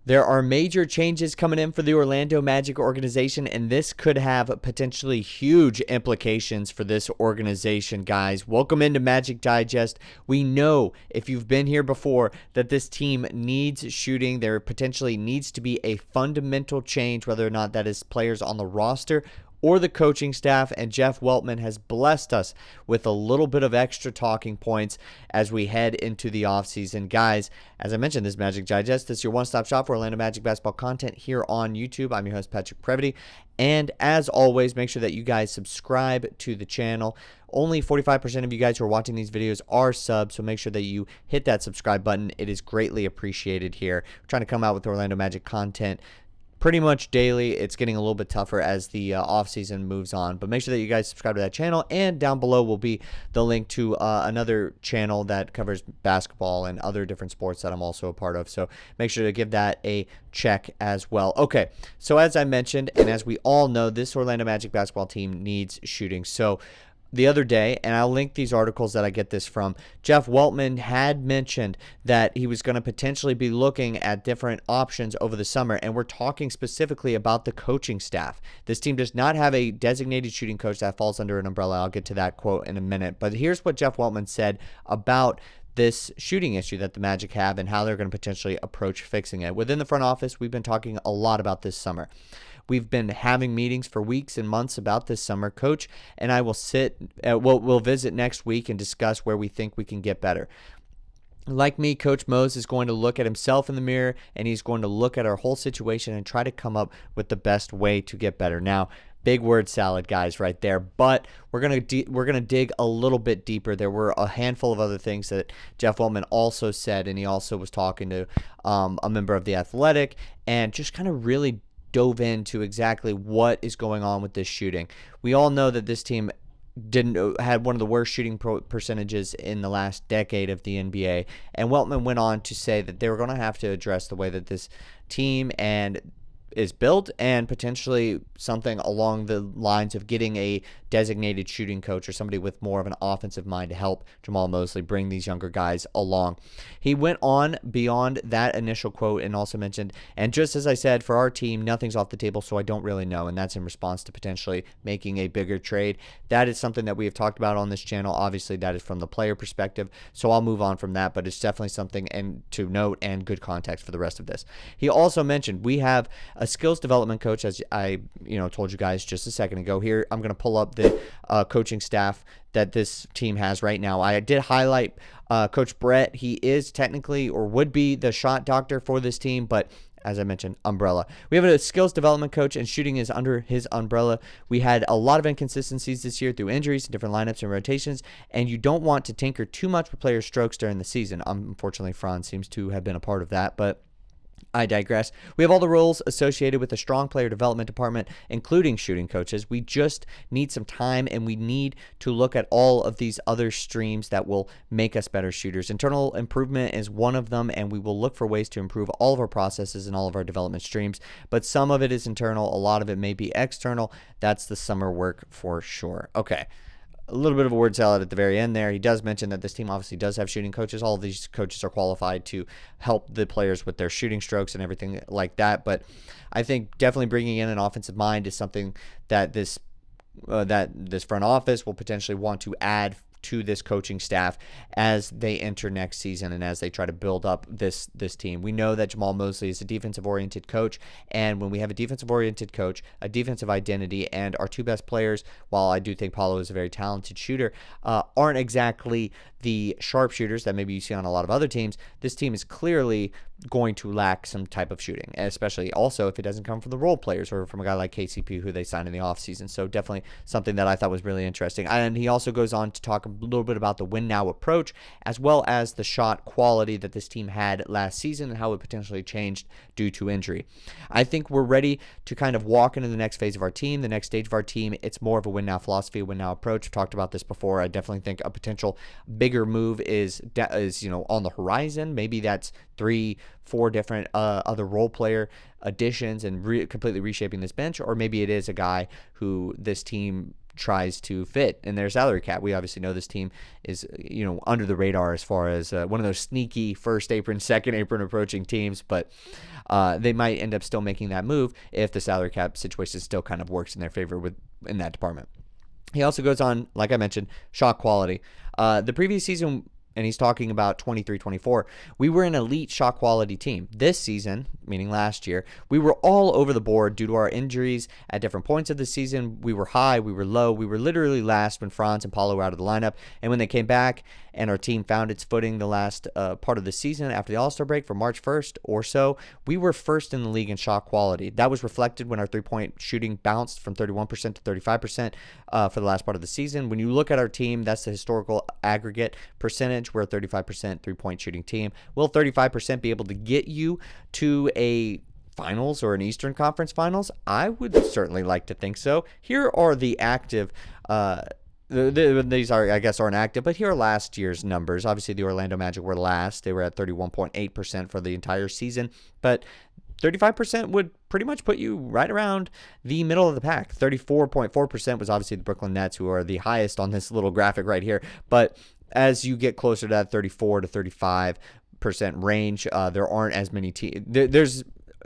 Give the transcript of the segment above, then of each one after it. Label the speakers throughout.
Speaker 1: There are major changes coming in for the Orlando Magic organization, and this could have potentially huge implications for this organization, guys. Welcome into Magic Digest. We know, if you've been here before, that this team needs shooting. There potentially needs to be a fundamental change, whether or not that is players on the roster or the coaching staff, and Jeff Weltman has blessed us with a little bit of extra talking points as we head into the offseason. Guys, as I mentioned, this is Magic Digest. This is your one-stop shop for Orlando Magic basketball content here on YouTube. I'm your host, Patrick Previty, and as always, make sure that you guys subscribe to the channel. Only 45% of you guys who are watching these videos are subs, so make sure that you hit that subscribe button. It is greatly appreciated here. We're trying to come out with Orlando Magic content pretty much daily. It's getting a little bit tougher as the offseason moves on, but make sure that you guys subscribe to that channel, and down below will be the link to another channel that covers basketball and other different sports that I'm also a part of, so make sure to give that a check as well. Okay, so as I mentioned, and as we all know, this Orlando Magic basketball team needs shooting. So the other day, and I'll link these articles that I get this from, Jeff Weltman had mentioned that he was going to potentially be looking at different options over the summer, and we're talking specifically about the coaching staff. This team does not have a designated shooting coach that falls under an umbrella. I'll get to that quote in a minute, but here's what Jeff Weltman said about this shooting issue that the Magic have and how they're going to potentially approach fixing it. Within the front office, we've been talking a lot about this summer. We've been having meetings for weeks and months about this summer. Coach and I will we'll visit next week and discuss where we think we can get better. Like me, Coach Mose is going to look at himself in the mirror, and he's going to look at our whole situation and try to come up with the best way to get better. Now, big word salad, guys, right there. But we're gonna dig a little bit deeper. There were a handful of other things that Jeff Weltman also said, and he also was talking to a member of The Athletic, and just kind of really dove into exactly what is going on with this shooting. We all know that this team had one of the worst shooting percentages in the last decade of the NBA, and Weltman went on to say that they were going to have to address the way that this team is built, and potentially something along the lines of getting a designated shooting coach or somebody with more of an offensive mind to help Jamahl Mosley bring these younger guys along. He went on beyond that initial quote and also mentioned, and just as I said, for our team, nothing's off the table, so I don't really know, and that's in response to potentially making a bigger trade. That is something that we have talked about on this channel. Obviously, that is from the player perspective, so I'll move on from that, but it's definitely something and to note and good context for the rest of this. He also mentioned we have a skills development coach, as I told you guys just a second ago. Here, I'm going to pull up the coaching staff that this team has right now. I did highlight Coach Brett. He is technically, or would be, the shot doctor for this team, but as I mentioned, umbrella. We have a skills development coach, and shooting is under his umbrella. We had a lot of inconsistencies this year through injuries and different lineups and rotations, and you don't want to tinker too much with players' strokes during the season. Unfortunately, Franz seems to have been a part of that, but I digress. We have all the roles associated with a strong player development department, including shooting coaches. We just need some time, and we need to look at all of these other streams that will make us better shooters. Internal improvement is one of them, and we will look for ways to improve all of our processes and all of our development streams, but some of it is internal. A lot of it may be external. That's the summer work for sure. Okay. A little bit of a word salad at the very end there. He does mention that this team obviously does have shooting coaches. All of these coaches are qualified to help the players with their shooting strokes and everything like that. But I think definitely bringing in an offensive mind is something that this front office will potentially want to add to this coaching staff as they enter next season and as they try to build up this team. We know that Jamahl Mosley is a defensive-oriented coach, and when we have a defensive-oriented coach, a defensive identity, and our two best players, while I do think Paolo is a very talented shooter, aren't exactly the sharpshooters that maybe you see on a lot of other teams, this team is clearly going to lack some type of shooting, especially also if it doesn't come from the role players or from a guy like KCP who they signed in the offseason. So definitely something that I thought was really interesting. And he also goes on to talk a little bit about the win now approach, as well as the shot quality that this team had last season and how it potentially changed due to injury. I think we're ready to kind of walk into the next phase of our team, the next stage of our team. It's more of a win now philosophy, a win now approach. I've talked about this before. I definitely think a potential bigger move is on the horizon. Maybe that's 3-4 different other role player additions and completely reshaping this bench, or maybe it is a guy who this team tries to fit in their salary cap. We obviously know this team is, under the radar as far as one of those sneaky first apron, second apron approaching teams, but they might end up still making that move if the salary cap situation still kind of works in their favor in that department. He also goes on, like I mentioned, shot quality. The previous season, and he's talking about 23-24, we were an elite shot quality team. This season, meaning last year, we were all over the board due to our injuries at different points of the season. We were high, we were low, we were literally last when Franz and Paolo were out of the lineup. And when they came back and our team found its footing the last part of the season after the All-Star break from March 1st or so, we were first in the league in shot quality. That was reflected when our three-point shooting bounced from 31% to 35% for the last part of the season. When you look at our team, that's the historical aggregate percentage. We're a 35% three-point shooting team. Will 35% be able to get you to a finals or an Eastern Conference finals? I would certainly like to think so. Here are the active these aren't active, but here are last year's numbers. Obviously, the Orlando Magic were last. They were at 31.8% for the entire season, but 35% would pretty much put you right around the middle of the pack. 34.4% was obviously the Brooklyn Nets, who are the highest on this little graphic right here. But as you get closer to that 34 to 35% range, there aren't as many teams.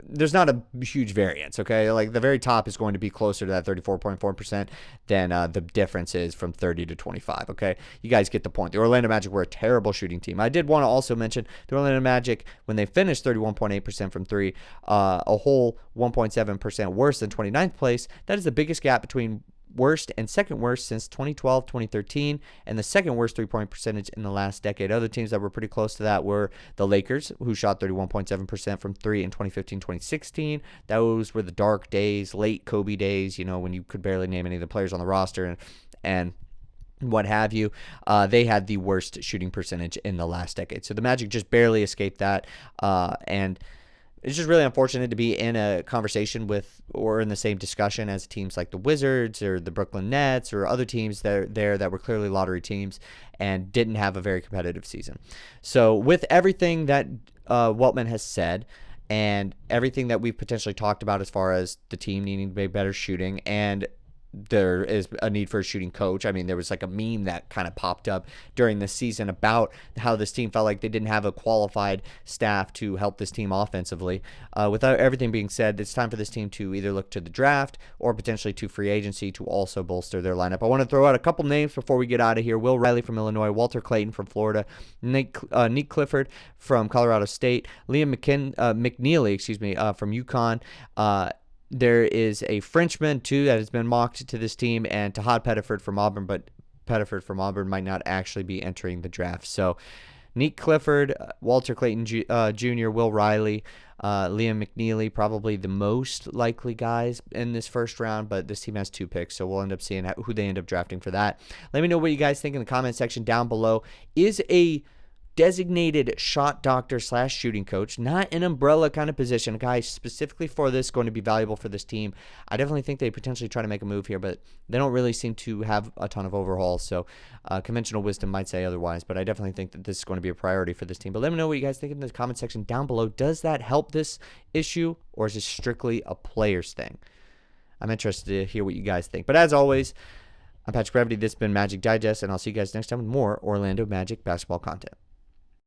Speaker 1: There's not a huge variance, okay? Like the very top is going to be closer to that 34.4% than the difference is from 30 to 25, okay? You guys get the point. The Orlando Magic were a terrible shooting team. I did want to also mention the Orlando Magic, when they finished 31.8% from three, a whole 1.7% worse than 29th place. That is the biggest gap between worst and second worst since 2012-2013, and the second worst three-point percentage in the last decade. Other teams that were pretty close to that were the Lakers, who shot 31.7% from three in 2015-2016. Those were the dark days, late Kobe days, when you could barely name any of the players on the roster and what have you. They had the worst shooting percentage in the last decade. So the Magic just barely escaped that, and it's just really unfortunate to be in a conversation with or in the same discussion as teams like the Wizards or the Brooklyn Nets or other teams that were clearly lottery teams and didn't have a very competitive season. So with everything that Weltman has said and everything that we've potentially talked about as far as the team needing to be better shooting, and there is a need for a shooting coach. I mean, there was like a meme that kind of popped up during the season about how this team felt like they didn't have a qualified staff to help this team offensively. Without everything being said, it's time for this team to either look to the draft or potentially to free agency to also bolster their lineup. I want to throw out a couple names before we get out of here. Will Riley from Illinois, Walter Clayton from Florida, Nick Clifford from Colorado State, Liam McNeely, from UConn. There is a Frenchman, too, that has been mocked to this team, and Tahad Pettiford from Auburn, but Pettiford from Auburn might not actually be entering the draft. So, Nick Clifford, Walter Clayton Jr., Will Riley, Liam McNeely, probably the most likely guys in this first round, but this team has 2 picks, so we'll end up seeing who they end up drafting for that. Let me know what you guys think in the comment section down below. Is a designated shot doctor / shooting coach, not an umbrella kind of position, a guy specifically for this, going to be valuable for this team? I definitely think they potentially try to make a move here, but they don't really seem to have a ton of overhauls, so conventional wisdom might say otherwise, but I definitely think that this is going to be a priority for this team. But let me know what you guys think in the comment section down below. Does that help this issue, or is it strictly a players thing? I'm interested to hear what you guys think. But as always, I'm Patrick Previty. This has been Magic Digest, and I'll see you guys next time with more Orlando Magic basketball content.